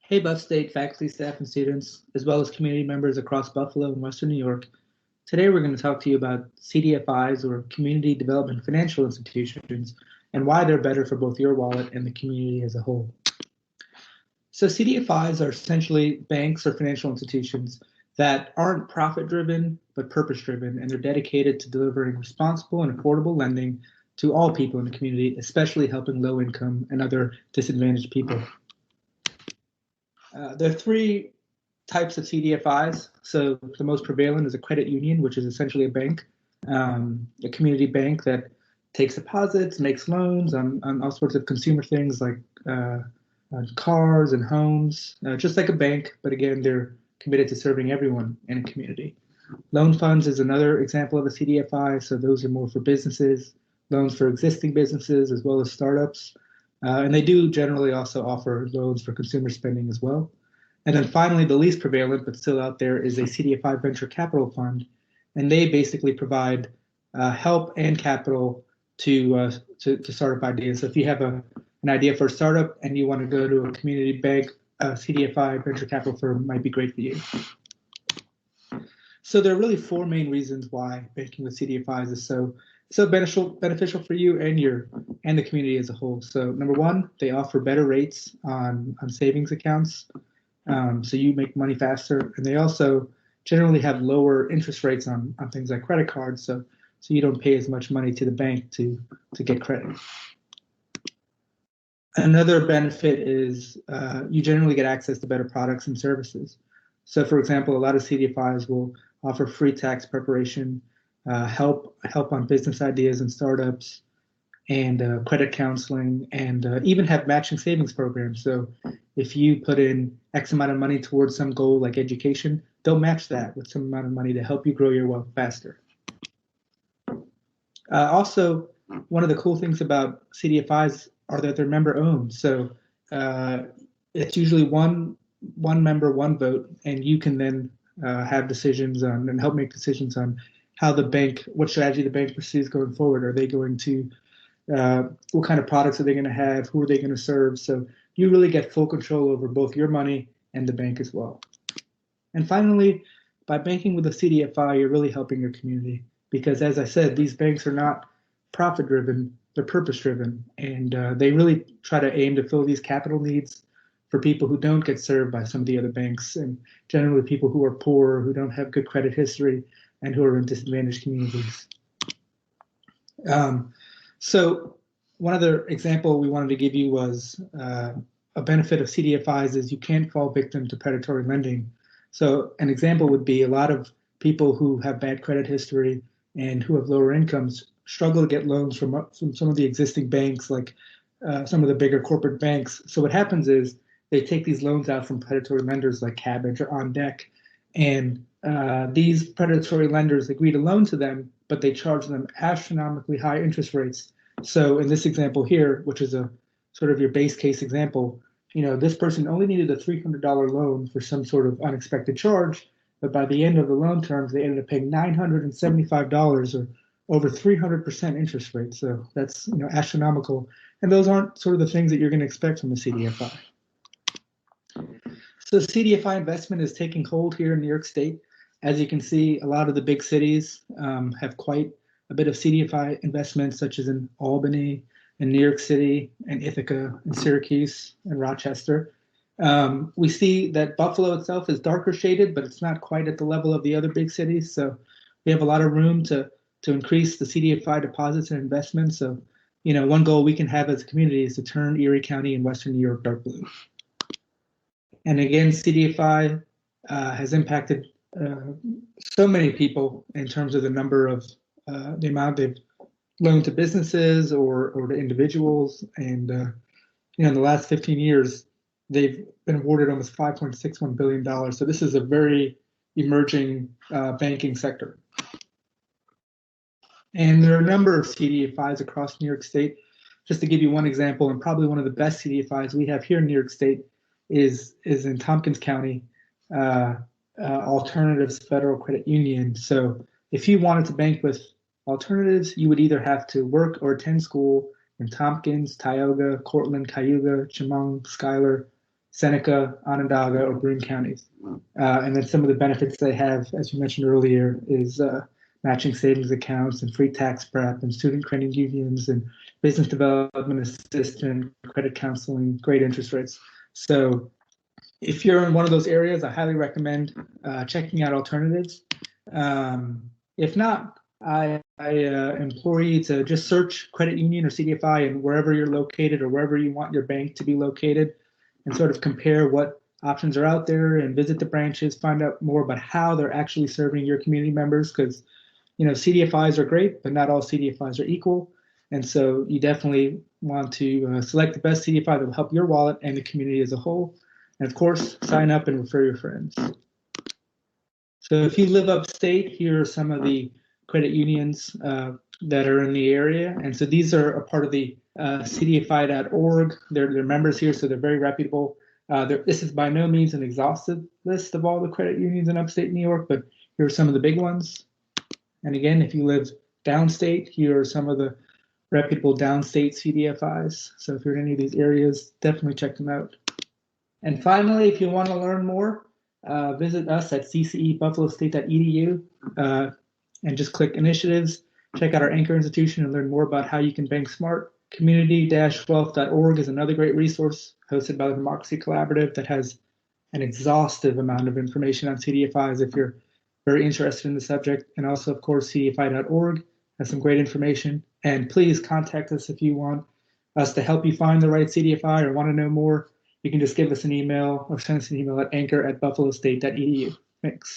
Hey, Buff State faculty, staff, and students, as well as community members across Buffalo and Western New York. Today, we're going to talk to you about CDFIs, or Community Development Financial Institutions, and why they're better for both your wallet and the community as a whole. So CDFIs are essentially banks or financial institutions that aren't profit-driven, but purpose-driven, and they're dedicated to delivering responsible and affordable lending to all people in the community, especially helping low-income and other disadvantaged people. There are three types of CDFIs. So the most prevalent is a credit union, which is essentially a bank, a community bank that takes deposits, makes loans on all sorts of consumer things like cars and homes, just like a bank, but again, they're committed to serving everyone in a community. Loan funds is another example of a CDFI. So those are more for businesses, loans for existing businesses, as well as startups. And they do generally also offer loans for consumer spending as well. And then finally, the least prevalent, but still out there, is a CDFI venture capital fund. And they basically provide help and capital to startup ideas. So if you have an idea for a startup and you want to go to a community bank, a CDFI venture capital firm might be great for you. So there are really four main reasons why banking with CDFIs is so beneficial for you and the community as a whole. So number one, they offer better rates on savings accounts, so you make money faster, and they also generally have lower interest rates on things like credit cards, so you don't pay as much money to the bank to get credit. Another benefit is you generally get access to better products and services. So for example, a lot of CDFIs will offer free tax preparation, help on business ideas and startups, and credit counseling, and even have matching savings programs. So if you put in X amount of money towards some goal like education, they'll match that with some amount of money to help you grow your wealth faster. Also, one of the cool things about CDFIs are that they're member owned. So it's usually one member, one vote, and you can then have decisions on and help make decisions on how the bank, what strategy the bank pursues going forward. Are they going to, what kind of products are they going to have? Who are they going to serve? So you really get full control over both your money and the bank as well. And finally, by banking with a CDFI, you're really helping your community because, as I said, these banks are not profit-driven, they're purpose-driven, and they really try to aim to fill these capital needs for people who don't get served by some of the other banks, and generally people who are poor, who don't have good credit history, and who are in disadvantaged communities. So one other example we wanted to give you was a benefit of CDFIs is you can't fall victim to predatory lending. So an example would be a lot of people who have bad credit history and who have lower incomes struggle to get loans from some of the existing banks, like some of the bigger corporate banks. So what happens is they take these loans out from predatory lenders like Cabbage or On Deck, and these predatory lenders agree to loan to them, but they charge them astronomically high interest rates. So in this example here, which is a sort of your base case example, this person only needed a $300 loan for some sort of unexpected charge, but by the end of the loan terms, they ended up paying $975 or over 300% interest rate. So that's astronomical, and those aren't sort of the things that you're going to expect from a CDFI. So CDFI investment is taking hold here in New York State. As you can see, a lot of the big cities have quite a bit of CDFI investment, such as in Albany and New York City and Ithaca and Syracuse and Rochester. We see that Buffalo itself is darker shaded, but it's not quite at the level of the other big cities. So we have a lot of room to increase the CDFI deposits and investments. So, one goal we can have as a community is to turn Erie County and Western New York dark blue. And again, CDFI has impacted so many people in terms of the number of the amount they've loaned to businesses or to individuals. And in the last 15 years, they've been awarded almost $5.61 billion. So this is a very emerging banking sector. And there are a number of CDFIs across New York State. Just to give you one example, and probably one of the best CDFIs we have here in New York State is in Tompkins County, Alternatives Federal Credit Union. So if you wanted to bank with Alternatives, you would either have to work or attend school in Tompkins, Tioga, Cortland, Cayuga, Chemung, Schuyler, Seneca, Onondaga, or Broome counties. And then some of the benefits they have, as you mentioned earlier, is matching savings accounts and free tax prep and student credit unions and business development assistance, credit counseling, great interest rates. So if you're in one of those areas, I highly recommend checking out alternatives. If not, I implore you to just search credit union or CDFI and wherever you're located or wherever you want your bank to be located, and sort of compare what options are out there and visit the branches, find out more about how they're actually serving your community members, because CDFIs are great, but not all CDFIs are equal. And so you definitely want to select the best CDFI that will help your wallet and the community as a whole. And of course, sign up and refer your friends. So if you live upstate, here are some of the credit unions that are in the area. And so these are a part of the CDFI.org. They're members here, so they're very reputable. This is by no means an exhaustive list of all the credit unions in upstate New York, but here are some of the big ones. And again, if you live downstate, here are some of the reputable downstate CDFIs. So if you're in any of these areas, definitely check them out. And finally, if you want to learn more, visit us at ccebuffalostate.edu and just click initiatives. Check out our anchor institution and learn more about how you can bank smart. Community-wealth.org is another great resource hosted by the Democracy Collaborative that has an exhaustive amount of information on CDFIs if you're very interested in the subject. And also, of course, CDFI.org has some great information. And please contact us if you want us to help you find the right CDFI or want to know more. You can just give us an email or send us an email at anchor@buffalostate.edu. Thanks.